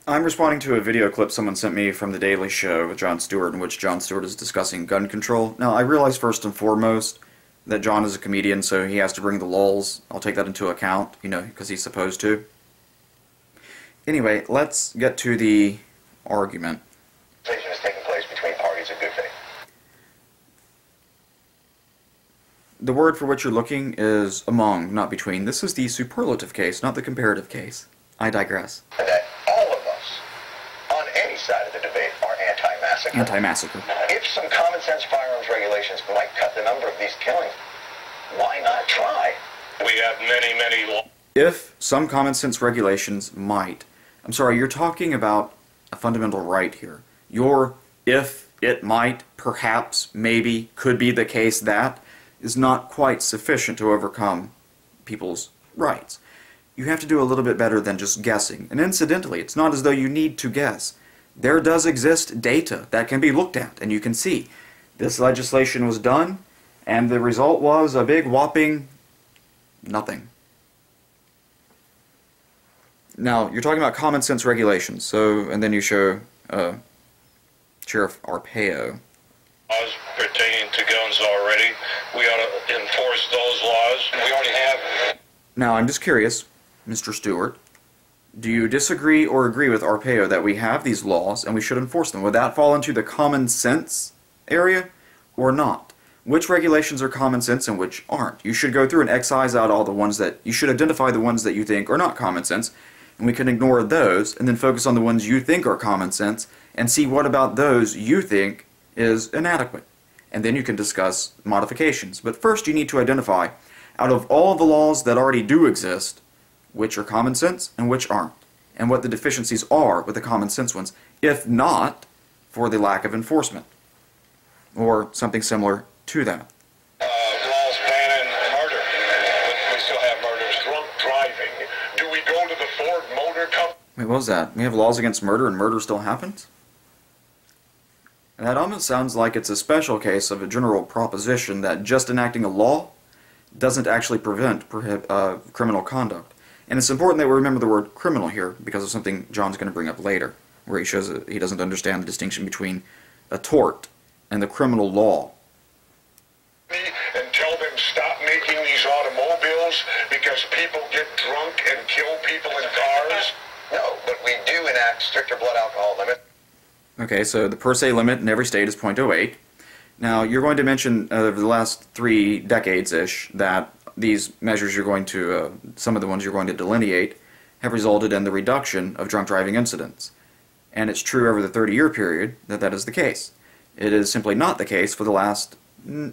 I'm responding to a video clip someone sent me from The Daily Show with Jon Stewart, in which Jon Stewart is discussing gun control. Now, I realize first and foremost that Jon is a comedian, so he has to bring the lulz. I'll take that into account, because he's supposed to. Anyway, let's get to the argument. Is taking place between parties of good faith. The word for which you're looking is among, not between. This is the superlative case, not the comparative case. I digress. And that all of us, on any side of the debate, are anti-massacre. Anti-massacre. If some common sense firearms regulations might cut the number of these killings, why not try? We have many laws. If some common sense regulations might. I'm sorry, you're talking about a fundamental right here. Your if, it might, perhaps, maybe, could be the case that is not quite sufficient to overcome people's rights. You have to do a little bit better than just guessing. And incidentally, it's not as though you need to guess. There does exist data that can be looked at, and you can see this legislation was done, and the result was a big whopping nothing. Now, you're talking about common sense regulations, and then you show Sheriff Arpaio. Laws pertaining to guns already. We ought to enforce those laws. We already have. Now, I'm just curious, Mr. Stewart, do you disagree or agree with Arpaio that we have these laws and we should enforce them? Would that fall into the common sense area or not? Which regulations are common sense and which aren't? You should go through and excise out all the ones that, you should identify the ones that you think are not common sense, and we can ignore those and then focus on the ones you think are common sense and see what about those you think is inadequate. And then you can discuss modifications. But first you need to identify, out of all the laws that already do exist, which are common sense and which aren't, and what the deficiencies are with the common sense ones, if not for the lack of enforcement, or something similar to that. Laws banning murder. We still have murders. Drunk driving. Do we go to the Ford Motor Company? Wait, what was that? We have laws against murder and murder still happens? That almost sounds like it's a special case of a general proposition that just enacting a law doesn't actually prevent criminal conduct. And it's important that we remember the word criminal here because of something John's going to bring up later, where he shows that he doesn't understand the distinction between a tort and the criminal law. And tell them stop making these automobiles because people get drunk and kill people in cars? No, but we do enact stricter blood alcohol limits. Okay, so the per se limit in every state is .08. Now, you're going to mention over the last 3 decades-ish that these measures you're going to, some of the ones you're going to delineate, have resulted in the reduction of drunk driving incidents. And it's true over the 30-year period that that is the case. It is simply not the case for the last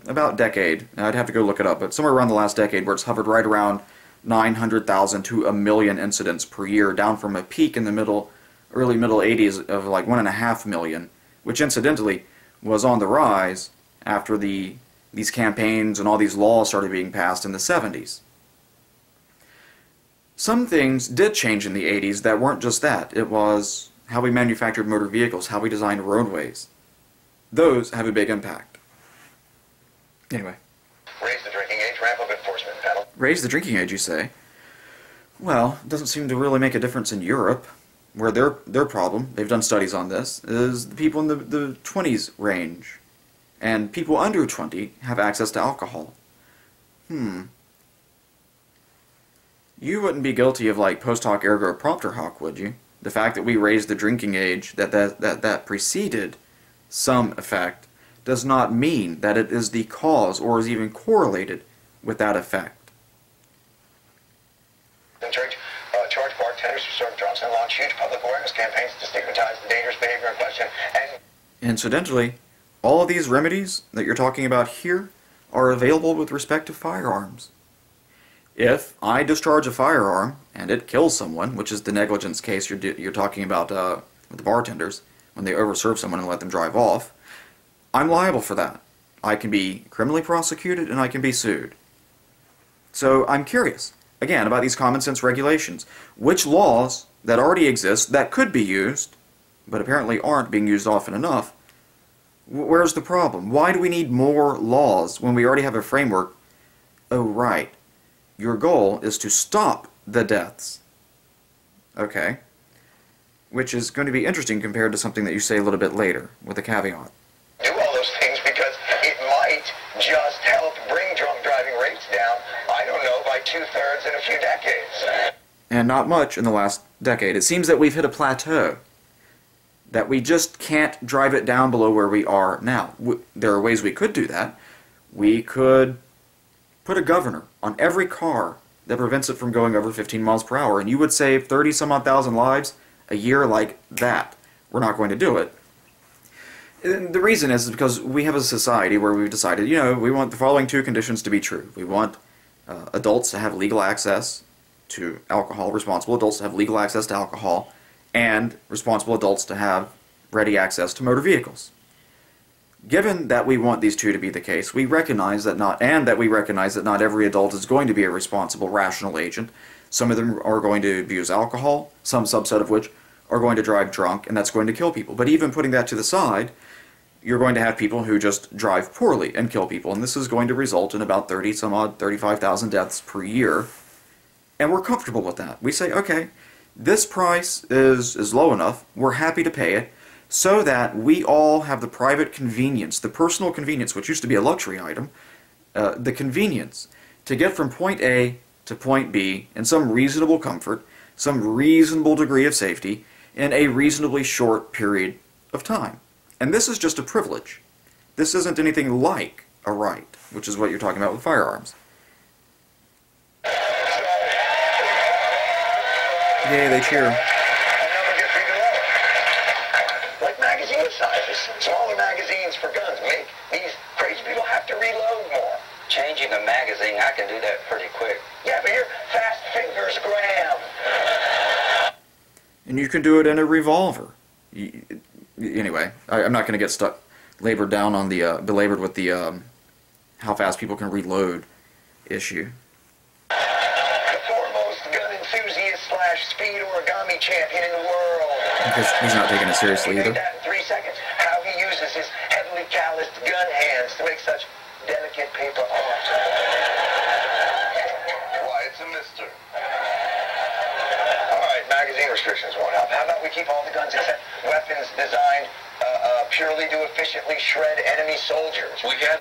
about decade. Now, I'd have to go look it up, but somewhere around the last decade where it's hovered right around 900,000 to 1 million incidents per year, down from a peak in the early middle 80s of like 1.5 million, which incidentally was on the rise after these campaigns and all these laws started being passed in the 70s. Some things did change in the 80s that weren't just that. It was how we manufactured motor vehicles, how we designed roadways. Those have a big impact. Anyway. Raise the drinking age, ramp up enforcement panel. Raise the drinking age, you say? Well, it doesn't seem to really make a difference in Europe, where their problem, they've done studies on this, is the people in the 20s range. And people under 20 have access to alcohol. You wouldn't be guilty of like post hoc ergo propter hoc, would you? The fact that we raised the drinking age, that preceded some effect, does not mean that it is the cause or is even correlated with that effect. Charge bartenders who serve Johnson launched huge public awareness campaigns to stigmatize the dangerous behavior in question. And incidentally, all of these remedies that you're talking about here are available with respect to firearms. If I discharge a firearm and it kills someone, which is the negligence case you're talking about with the bartenders, when they overserve someone and let them drive off, I'm liable for that. I can be criminally prosecuted and I can be sued. So I'm curious, again, about these common sense regulations. Which laws that already exist that could be used, but apparently aren't being used often enough, where's the problem? Why do we need more laws when we already have a framework? Oh, right. Your goal is to stop the deaths. Okay. which is going to be interesting compared to something that you say a little bit later, with a caveat. Do all those things because it might just help bring drunk driving rates down, I don't know, by 2/3 in a few decades. And not much in the last decade. It seems that we've hit a plateau, that we just can't drive it down below where we are now. There are ways we could do that. We could put a governor on every car that prevents it from going over 15 miles per hour, and you would save 30-some-odd thousand lives a year like that. We're not going to do it. And the reason is because we have a society where we've decided, you know, we want the following two conditions to be true. We want adults to have legal access to alcohol, responsible adults to have legal access to alcohol, and responsible adults to have ready access to motor vehicles. Given that we want these two to be the case, we recognize that not every adult is going to be a responsible, rational agent. Some of them are going to abuse alcohol, some subset of which are going to drive drunk, and that's going to kill people. But even putting that to the side, you're going to have people who just drive poorly and kill people, and this is going to result in about 35,000 deaths per year. And we're comfortable with that. We say, okay, this price is low enough, we're happy to pay it, so that we all have the private convenience, the personal convenience, which used to be a luxury item, the convenience to get from point A to point B in some reasonable comfort, some reasonable degree of safety, in a reasonably short period of time. And this is just a privilege. This isn't anything like a right, which is what you're talking about with firearms. Yay, they cheer. Like magazine sizes. Smaller magazines for guns make these crazy people have to reload more. Changing a magazine, I can do that pretty quick. Yeah, but your fast fingers, Graham. And you can do it in a revolver. Anyway, I'm not going to get belabored with the how fast people can reload issue. The foremost gun enthusiast / speed origami champion in the world. Because he's not taking it seriously either. That in 3 seconds. How he uses his heavily calloused gun hands to make such delicate paper art. Why, it's a mister. Alright, magazine restrictions won't help. How about we keep all the guns except weapons designed purely to efficiently shred enemy soldiers? We can.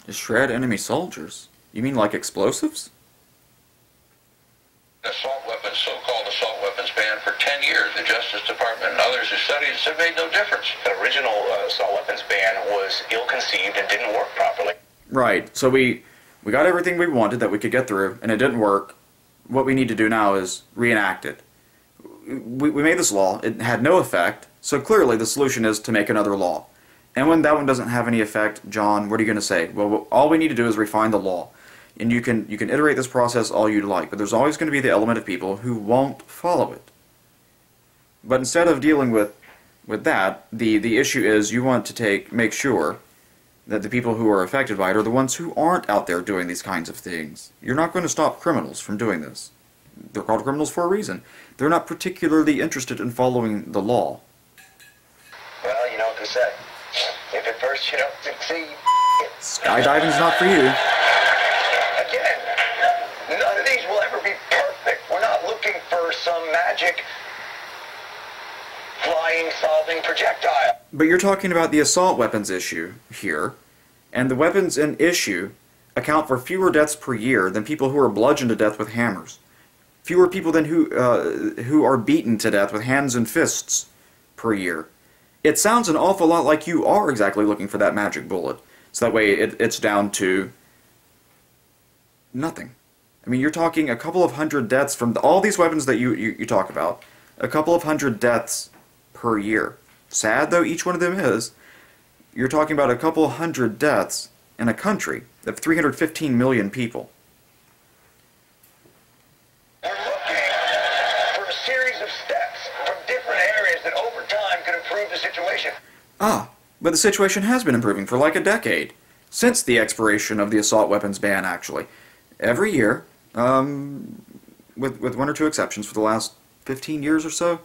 Shred enemy soldiers? You mean like explosives? Assault weapons, so-called assault weapons ban for 10 years. The Justice Department and others who studied it said made no difference. The original assault weapons ban was ill-conceived and didn't work properly. Right. So we got everything we wanted that we could get through, and it didn't work. What we need to do now is reenact it. We made this law. It had no effect, so clearly the solution is to make another law. And when that one doesn't have any effect, John, what are you going to say? Well, all we need to do is refine the law. And you can iterate this process all you'd like, but there's always going to be the element of people who won't follow it. But instead of dealing with that, the issue is you want to make sure that the people who are affected by it are the ones who aren't out there doing these kinds of things. You're not going to stop criminals from doing this. They're called criminals for a reason. They're not particularly interested in following the law. Well, you know what they say. If at first you don't succeed... Skydiving's not for you. Again, none of these will ever be perfect. We're not looking for some magic flying, solving projectile. But you're talking about the assault weapons issue here, and the weapons in issue account for fewer deaths per year than people who are bludgeoned to death with hammers. Fewer people than who are beaten to death with hands and fists per year. It sounds an awful lot like you are exactly looking for that magic bullet. So that way it's down to nothing. I mean, you're talking a couple of hundred deaths from all these weapons that you talk about. A couple of hundred deaths per year. Sad though each one of them is, you're talking about a couple of hundred deaths in a country of 315 million people. We're looking for a series of steps from different areas that over time could improve the situation. Ah, but the situation has been improving for like a decade. Since the expiration of the assault weapons ban, actually. Every year, with one or two exceptions for the last 15 years or so,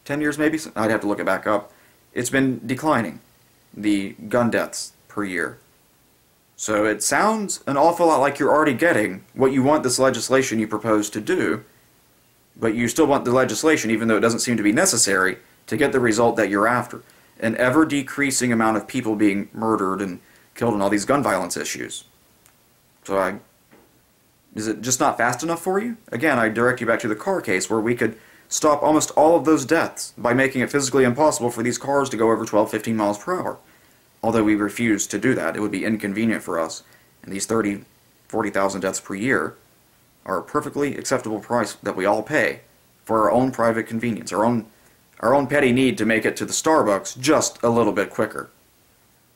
10 years maybe, I'd have to look it back up, it's been declining, the gun deaths per year. So it sounds an awful lot like you're already getting what you want this legislation you propose to do, But you still want the legislation, even though it doesn't seem to be necessary, to get the result that you're after. An ever-decreasing amount of people being murdered and killed in all these gun violence issues. So is it just not fast enough for you? Again, I direct you back to the car case where we could stop almost all of those deaths by making it physically impossible for these cars to go over 12, 15 miles per hour. Although we refuse to do that, it would be inconvenient for us. And these 30, 40,000 deaths per year are a perfectly acceptable price that we all pay for our own private convenience, our own petty need to make it to the Starbucks just a little bit quicker.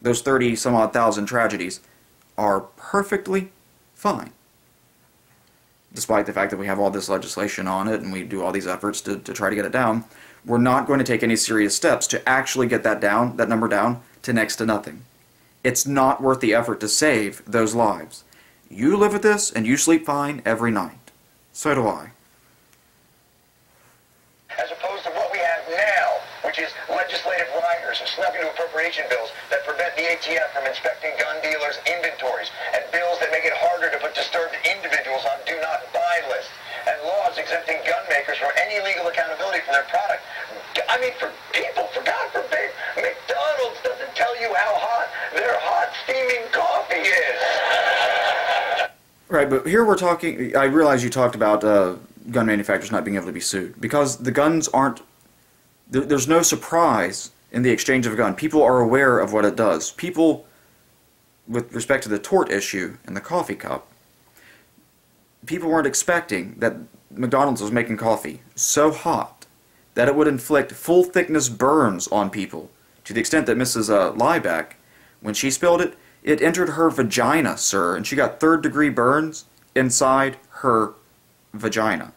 Those 30 some odd thousand tragedies are perfectly fine. Despite the fact that we have all this legislation on it and we do all these efforts to try to get it down, we're not going to take any serious steps to actually get that number down to next to nothing. It's not worth the effort to save those lives. You live with this and you sleep fine every night. So do I. As opposed to what we have now, which is legislative riders and snuck into appropriation bills that prevent the ATF from inspecting gun dealers' inventories, and bills that make it harder to put disturbed individuals on do not buy lists, and laws exempting gun makers from any legal accountability for their product. I mean, for God forbid, McDonald's doesn't tell you how hot their hot steaming coffee is. Right, but here we're talking, I realize you talked about gun manufacturers not being able to be sued, because the guns aren't, there's no surprise in the exchange of a gun. People are aware of what it does. People, with respect to the tort issue and the coffee cup, people weren't expecting that McDonald's was making coffee so hot that it would inflict full-thickness burns on people, to the extent that Mrs. Liebeck, when she spilled it, it entered her vagina, sir, and she got third-degree burns inside her vagina.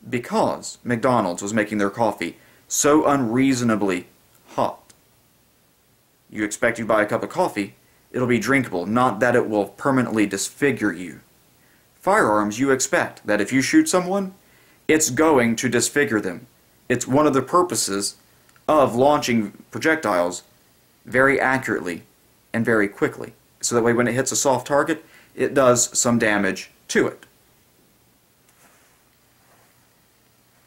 Because McDonald's was making their coffee so unreasonably hot. You expect you buy a cup of coffee, it'll be drinkable, not that it will permanently disfigure you. Firearms, you expect that if you shoot someone, it's going to disfigure them. It's one of the purposes of launching projectiles very accurately and very quickly, so that way when it hits a soft target, it does some damage to it.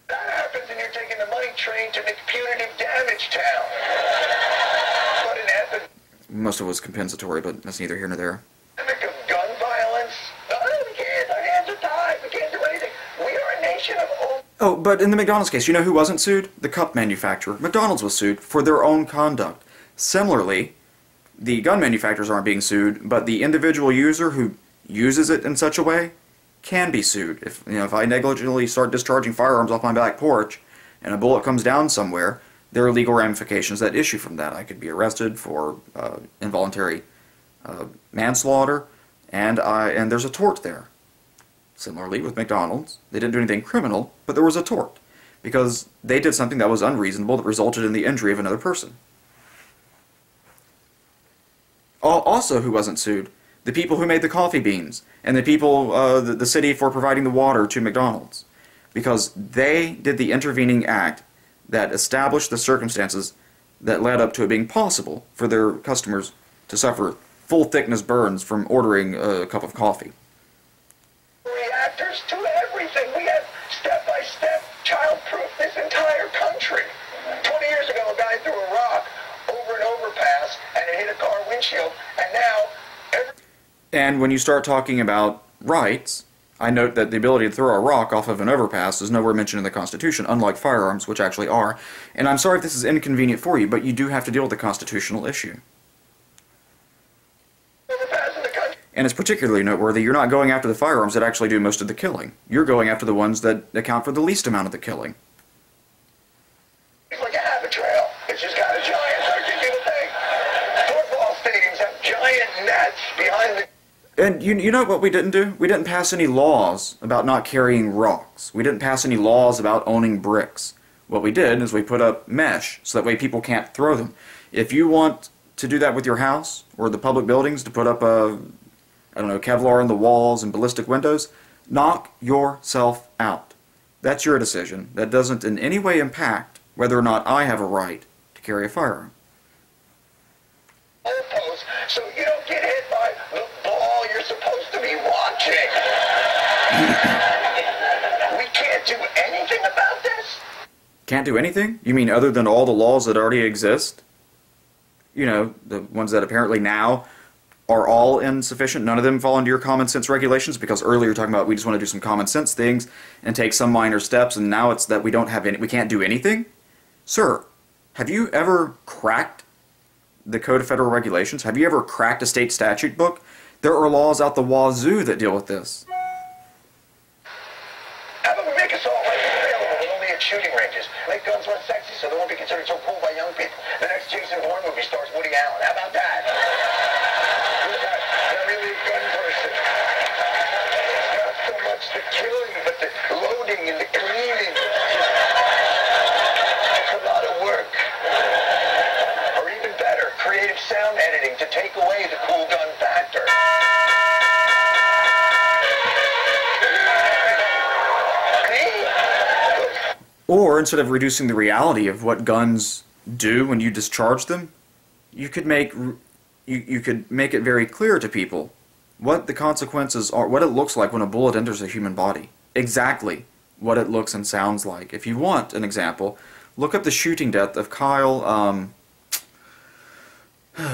That happens and you're taking the money train to punitive damage town. But an epidemic Most of it was compensatory, but that's neither here nor there. of gun violence, we can't, our hands are tied, we can't do anything. We are a nation of Oh, but in the McDonald's case, you know who wasn't sued? The cup manufacturer. McDonald's was sued for their own conduct. Similarly, the gun manufacturers aren't being sued, but the individual user who uses it in such a way can be sued. If I negligently start discharging firearms off my back porch and a bullet comes down somewhere, there are legal ramifications that issue from that. I could be arrested for involuntary manslaughter, and there's a tort there. Similarly with McDonald's, they didn't do anything criminal, but there was a tort, because they did something that was unreasonable that resulted in the injury of another person. Also, who wasn't sued? The people who made the coffee beans, and the people, the city for providing the water to McDonald's, because they did the intervening act that established the circumstances that led up to it being possible for their customers to suffer full-thickness burns from ordering a cup of coffee. reactors to everything. We have step-by-step child-proof this entire country. 20 years ago, a guy threw a rock over an overpass and it hit a car windshield, and now And when you start talking about rights, I note that the ability to throw a rock off of an overpass is nowhere mentioned in the Constitution, unlike firearms, which actually are. And I'm sorry if this is inconvenient for you, but you do have to deal with the constitutional issue. And it's particularly noteworthy, you're not going after the firearms that actually do most of the killing. You're going after the ones that account for the least amount of the killing. it's like a habit trail. It's just got a giant ridiculous thing. Football stadiums have giant nets behind the... And you know what we didn't do? We didn't pass any laws about not carrying rocks. We didn't pass any laws about owning bricks. What we did is we put up mesh, so that way people can't throw them. If you want to do that with your house, or the public buildings, to put up Kevlar in the walls and ballistic windows, knock yourself out. That's your decision. That doesn't in any way impact whether or not I have a right to carry a firearm. goalposts, so you don't get hit by the ball you're supposed to be watching. We can't Can't do anything? You mean other than all the laws that already exist? You know, the ones that apparently now are all insufficient. None of them fall into your common sense regulations, because earlier you were talking about we just want to do some common sense things and take some minor steps, and now it's that we can't do anything? Sir, have you ever cracked the Code of Federal Regulations? Have you ever cracked a state statute book? There are laws out the wazoo that deal with this. How about we make assault rifles available, but only at shooting ranges? Make guns less sexy so they won't be considered so cool by young people. The next Jason Bourne movie stars Woody Allen. How about that? You're not really a gun person. It's not so much the killing, but the loading and the cleaning. It's a lot of work. Or even better, creative sound editing to take away the cool gun factor. Or, instead of reducing the reality of what guns do when you discharge them, you could make it very clear to people what the consequences are, what it looks like when a bullet enters a human body. Exactly what it looks and sounds like. If you want an example, look up the shooting death of Kyle, I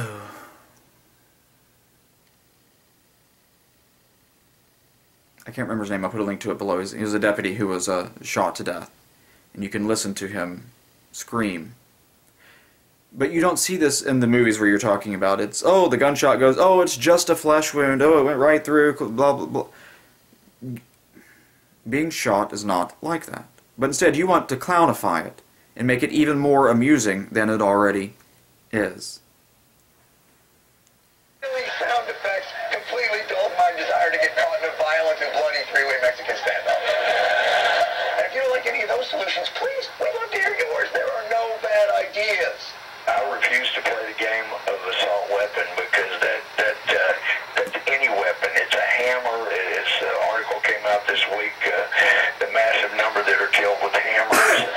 can't remember his name, I'll put a link to it below. He was a deputy who was shot to death. And you can listen to him scream. But you don't see this in the movies where you're talking about it's, oh, the gunshot goes, oh, it's just a flesh wound, oh, it went right through, blah, blah, blah. Being shot is not like that. But instead you want to clownify it and make it even more amusing than it already is. Sound effects completely dulled my desire to get caught in a violent and bloody three-way Mexican standoff. And if you don't like any of those solutions, please, we want to hear yours. There are no bad ideas. I refuse to play the game of assault weapon because that's any weapon. It's a hammer. It's an article came out this week, the massive number that are killed with hammers.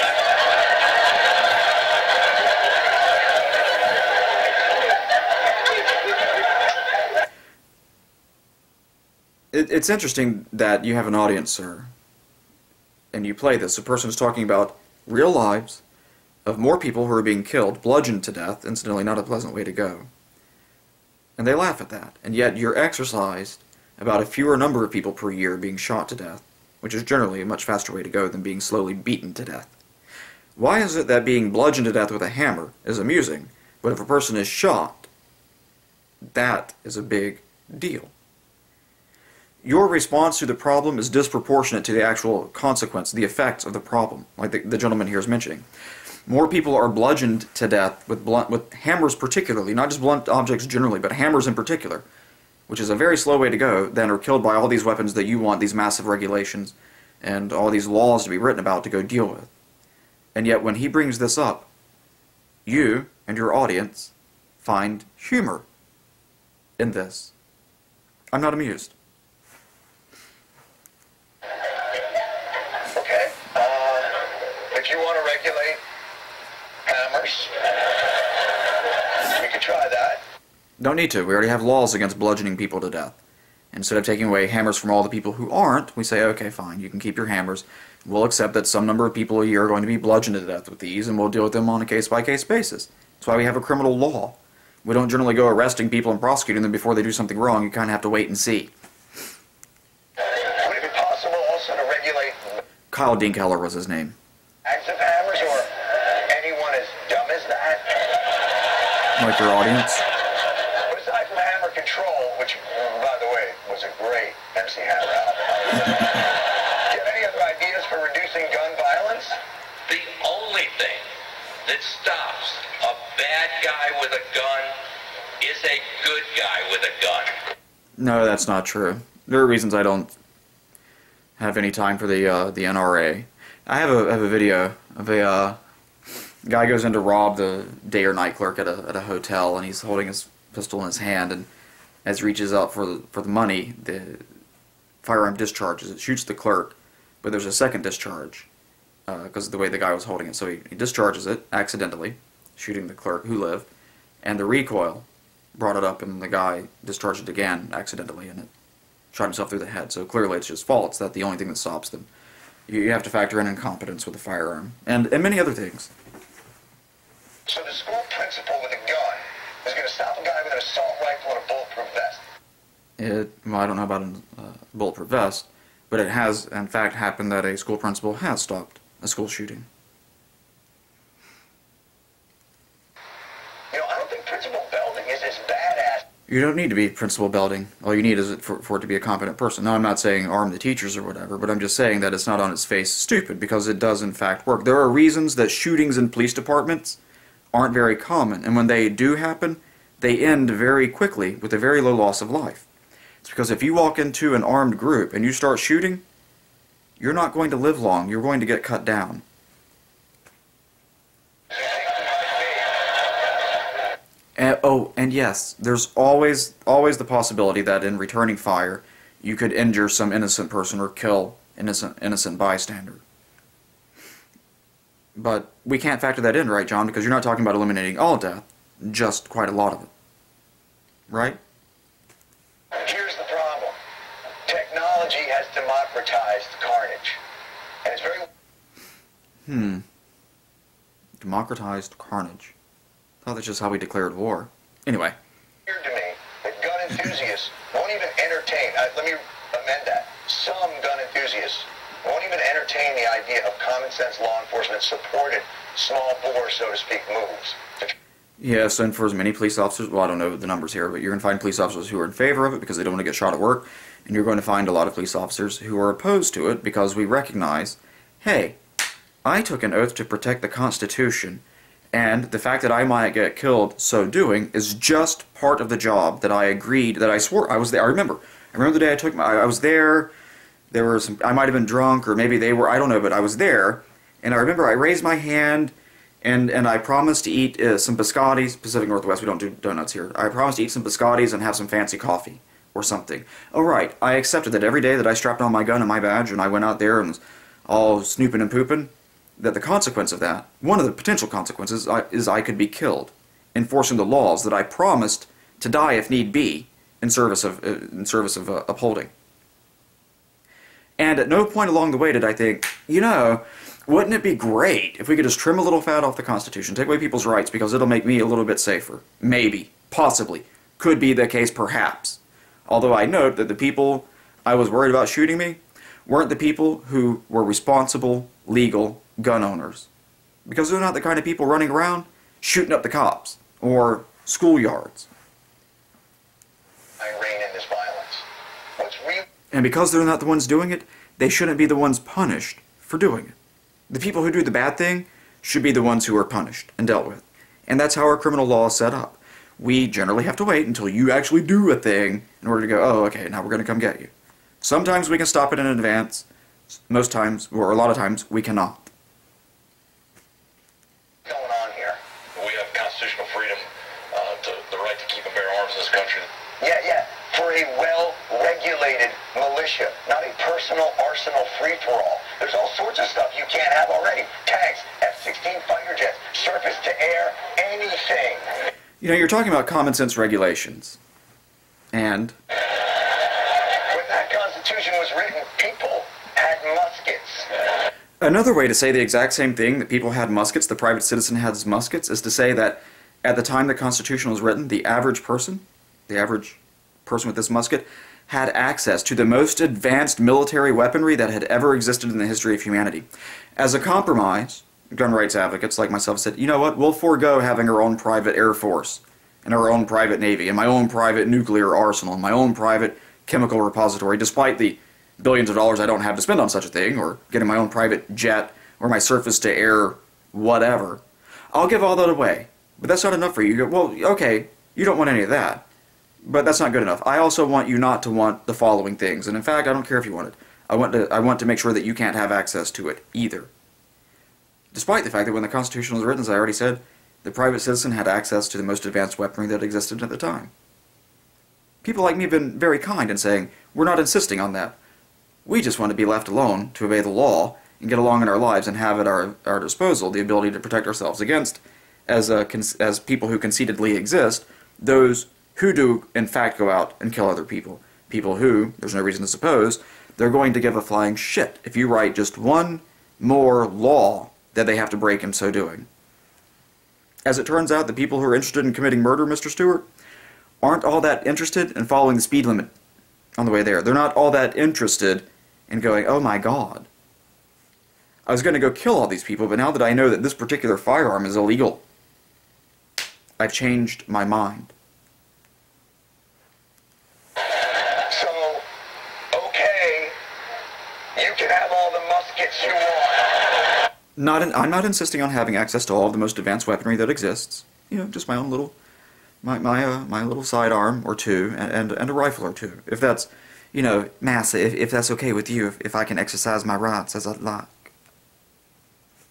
It's interesting that you have an audience, sir, and you play this. A person is talking about real lives of more people who are being killed, bludgeoned to death, incidentally not a pleasant way to go. And they laugh at that. And yet you're exercised about a fewer number of people per year being shot to death, which is generally a much faster way to go than being slowly beaten to death. Why is it that being bludgeoned to death with a hammer is amusing, but if a person is shot, that is a big deal? Your response to the problem is disproportionate to the actual consequence, the effects of the problem, like the gentleman here is mentioning. More people are bludgeoned to death with hammers particularly, not just blunt objects generally, but hammers in particular, which is a very slow way to go, than are killed by all these weapons that you want these massive regulations and all these laws to be written about to go deal with. And yet when he brings this up, you and your audience find humor in this. I'm not amused. Okay, if you want to regulate hammers, we could try that. Don't need to. We already have laws against bludgeoning people to death. Instead of taking away hammers from all the people who aren't, we say, okay, fine, you can keep your hammers. We'll accept that some number of people a year are going to be bludgeoned to death with these, and we'll deal with them on a case-by-case basis. That's why we have a criminal law. We don't generally go arresting people and prosecuting them before they do something wrong. You kind of have to wait and see. Would it be possible also to regulate Kyle Dinkheller was his name. acts of hammers or anyone as dumb as that? Like your audience? But aside from hammer control, which, by the way, was a great MC Hammer album, do you have any other ideas for reducing gun violence? The only thing that stops a bad guy with a gun is a good guy with a gun. No, that's not true. There are reasons I don't have any time for the NRA. I have a video of a guy goes in to rob the day or night clerk at a hotel, and he's holding his pistol in his hand, and as he reaches out for the money, the firearm discharges. It shoots the clerk, but there's a second discharge because of the way the guy was holding it. So he discharges it accidentally, shooting the clerk who lived, and the recoil brought it up, and the guy discharged it again accidentally, and it shot himself through the head. So clearly it's just false. That's the only thing that stops them. You have to factor in incompetence with a firearm, and many other things. So the school principal with a gun is going to stop a guy with an assault rifle and a bulletproof vest. Well, I don't know about a bulletproof vest, but it has, in fact, happened that a school principal has stopped a school shooting. You know, I don't think Principal Belding is as badass. You don't need to be Principal Belding. All you need is for it to be a competent person. Now, I'm not saying arm the teachers or whatever, but I'm just saying that it's not on its face stupid, because it does, in fact, work. There are reasons that shootings in police departments aren't very common, and when they do happen, they end very quickly with a very low loss of life. It's because if you walk into an armed group and you start shooting, you're not going to live long. You're going to get cut down. And yes, there's always the possibility that in returning fire, you could injure some innocent person or kill innocent bystander. But we can't factor that in, right, John? Because you're not talking about eliminating all death, just quite a lot of it. Right? Here's the problem. Technology has democratized carnage. And it's very... Democratized carnage. I thought that's just how we declared war. Anyway. weird to me that gun enthusiasts won't even entertain... let me amend that. Some gun enthusiasts won't even entertain the idea of common sense law enforcement supported small bore, so to speak, moves. Yes, and for as many police officers, well, I don't know the numbers here, but you're going to find police officers who are in favor of it because they don't want to get shot at work, and you're going to find a lot of police officers who are opposed to it because we recognize, hey, I took an oath to protect the Constitution, and the fact that I might get killed so doing is just part of the job that I agreed, that I swore I was there. I remember the day I took I was there. There were some, I might have been drunk, or maybe they were, I don't know, but I was there, and I remember I raised my hand, and I promised to eat some biscottis. Pacific Northwest, we don't do donuts here. I promised to eat some biscottis and have some fancy coffee or something. Oh, right, I accepted that every day that I strapped on my gun and my badge and I went out there and was all snooping and pooping, that the consequence of that, one of the potential consequences, is I could be killed, enforcing the laws that I promised to die if need be in service of upholding. And at no point along the way did I think, you know, wouldn't it be great if we could just trim a little fat off the Constitution, take away people's rights, because it'll make me a little bit safer? Maybe. Possibly. Could be the case, perhaps. Although I note that the people I was worried about shooting me weren't the people who were responsible, legal gun owners. Because they're not the kind of people running around shooting up the cops or schoolyards. I rein in this violence. What's real... And because they're not the ones doing it, they shouldn't be the ones punished for doing it. The people who do the bad thing should be the ones who are punished and dealt with. And that's how our criminal law is set up. We generally have to wait until you actually do a thing in order to go, oh, okay, now we're going to come get you. Sometimes we can stop it in advance. Most times, or a lot of times, we cannot. What's going on here? We have constitutional freedom, the right to keep and bear arms in this country. Yeah. For a well-regulated militia, not a personal arsenal free-for-all. There's all sorts of stuff you can't have already. Tanks, F-16 fighter jets, surface-to-air, anything. You know, you're talking about common sense regulations. And When that Constitution was written, people had muskets. another way to say the exact same thing, that people had muskets, the private citizen has muskets, is to say that at the time the Constitution was written, the average person with this musket, had access to the most advanced military weaponry that had ever existed in the history of humanity. As a compromise, gun rights advocates like myself said, you know what, we'll forego having our own private air force, and our own private navy, and my own private nuclear arsenal, and my own private chemical repository, despite the billions of dollars I don't have to spend on such a thing, or getting my own private jet, or my surface-to-air whatever. I'll give all that away. But that's not enough for you. You go, well, okay, you don't want any of that. But that's not good enough. I also want you not to want the following things. And in fact, I don't care if you want it. I want to make sure that you can't have access to it either. Despite the fact that when the Constitution was written, as I already said, the private citizen had access to the most advanced weaponry that existed at the time. People like me have been very kind in saying, we're not insisting on that. We just want to be left alone to obey the law and get along in our lives and have at our disposal the ability to protect ourselves against, as people who conceitedly exist, those who do in fact go out and kill other people. People who, there's no reason to suppose, they're going to give a flying shit if you write just one more law that they have to break in so doing. As it turns out, the people who are interested in committing murder, Mr. Stewart, aren't all that interested in following the speed limit on the way there. They're not all that interested in going, oh my god, I was going to go kill all these people, but now that I know that this particular firearm is illegal, I've changed my mind. So, okay, you can have all the muskets you want. I'm not insisting on having access to all of the most advanced weaponry that exists. You know, just my own little, my little sidearm or two, and a rifle or two. If that's, you know, Massa, if that's okay with you, if I can exercise my rights as I'd like.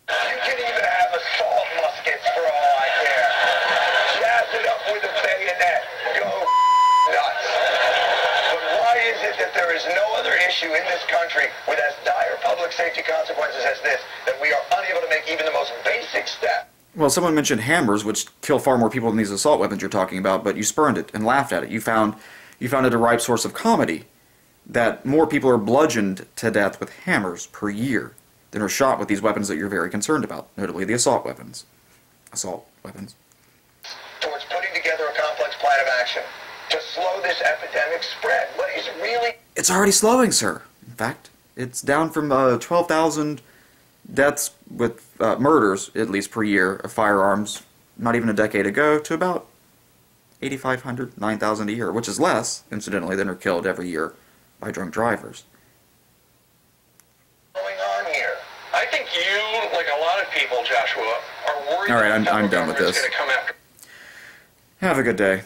You can even have assault muskets for all I care. Jazz it up with a bayonet. Go nuts. But why is it that there is no other issue in this country with as dire public safety consequences as this, that we are unable to make even the most basic step? Well, someone mentioned hammers, which kill far more people than these assault weapons you're talking about, but you spurned it and laughed at it. You found it a ripe source of comedy that more people are bludgeoned to death with hammers per year than are shot with these weapons that you're very concerned about, notably the assault weapons. Towards putting together a complex plan of action to slow this epidemic spread. What is really... It's already slowing, sir. In fact, it's down from 12,000 deaths with murders, at least per year, of firearms, not even a decade ago, to about 8,500, 9,000 a year, which is less, incidentally, than are killed every year by drunk drivers. going on here? I think you, like a lot of people, Joshua, are worried All right, that the I'm federal done with government's this. going to come after. Have a good day.